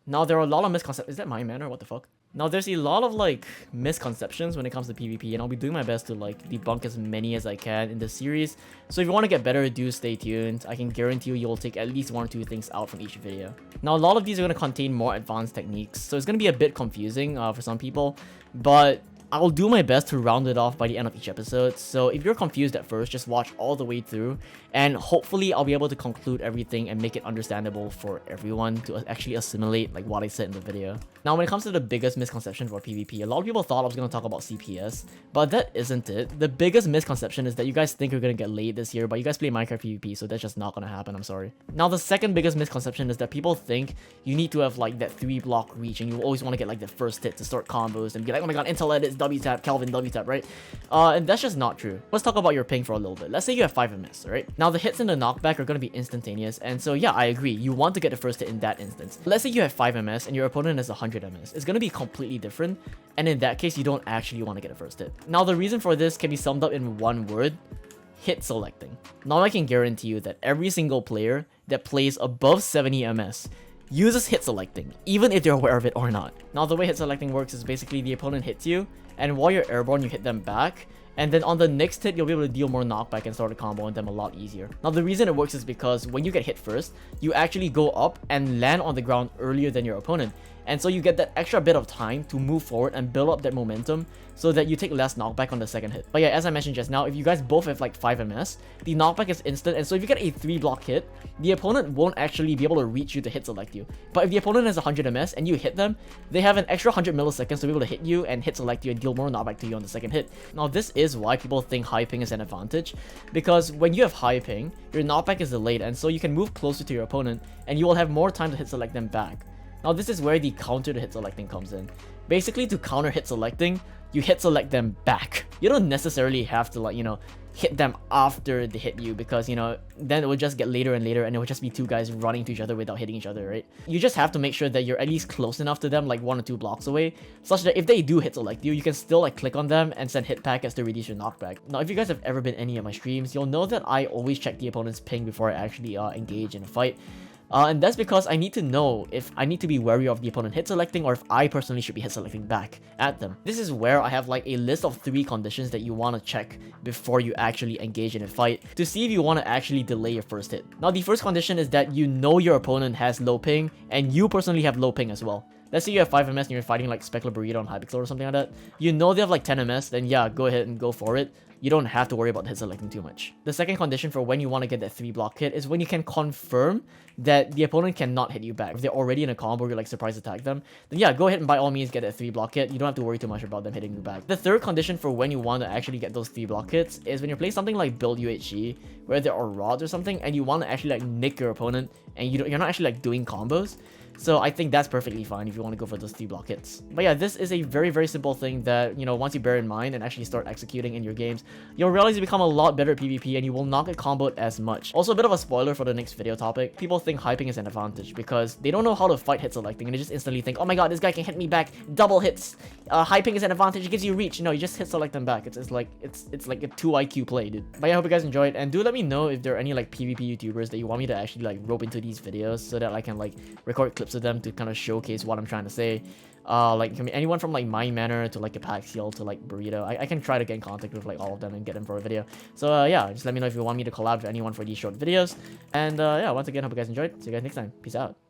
Now, there are a lot of misconceptions. Is that my manner? What the fuck? Now, there's a lot of, like, misconceptions when it comes to PvP, and I'll be doing my best to, like, debunk as many as I can in this series. So if you want to get better, do stay tuned. I can guarantee you'll take at least 1 or 2 things out from each video. Now, a lot of these are going to contain more advanced techniques, so it's going to be a bit confusing for some people, but I'll do my best to round it off by the end of each episode, so if you're confused at first, just watch all the way through, and hopefully I'll be able to conclude everything and make it understandable for everyone to actually assimilate like what I said in the video. Now, when it comes to the biggest misconception for PvP, a lot of people thought I was going to talk about CPS, but that isn't it. The biggest misconception is that you guys think you're going to get laid this year, but you guys play Minecraft PvP, so that's just not going to happen, I'm sorry. Now, the second biggest misconception is that people think you need to have like that 3-block reach, and you always want to get like the first hit to start combos and be like, oh my god, Intel edits, W-tap, Kelvin, W-tap, right? And that's just not true. Let's talk about your ping for a little bit. Let's say you have 5 MS, right? Now, the hits and the knockback are going to be instantaneous, and so yeah, I agree. You want to get the first hit in that instance. Let's say you have 5 MS and your opponent has 100 MS. It's going to be completely different, and in that case, you don't actually want to get a first hit. Now, the reason for this can be summed up in one word: hit selecting. Now, I can guarantee you that every single player that plays above 70 MS uses hit selecting, even if they're aware of it or not. Now, the way hit selecting works is basically the opponent hits you, and while you're airborne, you hit them back, and then on the next hit, you'll be able to deal more knockback and start a combo on them a lot easier. Now, the reason it works is because when you get hit first, you actually go up and land on the ground earlier than your opponent. And so you get that extra bit of time to move forward and build up that momentum so that you take less knockback on the second hit. But yeah, as I mentioned just now, if you guys both have like 5 MS, the knockback is instant, and so if you get a 3-block hit, the opponent won't actually be able to reach you to hit select you. But if the opponent has 100 MS and you hit them, they have an extra 100 milliseconds to be able to hit you and hit select you and deal more knockback to you on the second hit. Now, this is why people think high ping is an advantage, because when you have high ping, your knockback is delayed, and so you can move closer to your opponent and you will have more time to hit select them back. Now, this is where the counter to hit selecting comes in. Basically, to counter hit selecting, you hit select them back. You don't necessarily have to, like, you know, hit them after they hit you, because, you know, then it will just get later and later and it will just be 2 guys running to each other without hitting each other, right? You just have to make sure that you're at least close enough to them, like 1 or 2 blocks away, such that if they do hit select you, you can still like click on them and send hit packets to reduce your knockback. Now, if you guys have ever been any of my streams, you'll know that I always check the opponent's ping before I actually engage in a fight. And that's because I need to know if I need to be wary of the opponent hit selecting or if I personally should be hit selecting back at them. This is where I have like a list of 3 conditions that you want to check before you actually engage in a fight to see if you want to actually delay your first hit. Now, the first condition is that you know your opponent has low ping and you personally have low ping as well. Let's say you have 5 MS and you're fighting like Specular Burrito on Hypixel or something like that. You know they have like 10 MS, then yeah, go ahead and go for it. You don't have to worry about hit selecting too much. The second condition for when you want to get that 3-block hit is when you can confirm that the opponent cannot hit you back. If they're already in a combo, you're like surprise attack them, then yeah, go ahead and by all means get that 3-block hit. You don't have to worry too much about them hitting you back. The third condition for when you want to actually get those 3-block hits is when you're playing something like Build UHG, where there are rods or something, and you want to actually like nick your opponent, and you're not actually like doing combos. So I think that's perfectly fine if you want to go for those 3-block hits. But yeah, this is a very, very simple thing that, you know, once you bear in mind and actually start executing in your games, you'll realize you become a lot better at PvP and you will not get comboed as much. Also, a bit of a spoiler for the next video topic. People think hyping is an advantage because they don't know how to fight hit selecting and they just instantly think, oh my god, this guy can hit me back, double hits. Hyping is an advantage, it gives you reach. No, you just hit select them back. It's like a 2 IQ play, dude. But yeah, I hope you guys enjoyed, and do let me know if there are any like PvP YouTubers that you want me to actually like rope into these videos so that I can like record clips of them to kind of showcase what I'm trying to say. Like, it can be anyone from like My Manor to like Apaxial to like Burrito. I can try to get in contact with like all of them and get them for a video. So yeah, just let me know if you want me to collab with anyone for these short videos. And yeah, once again, hope you guys enjoyed. See you guys next time. Peace out.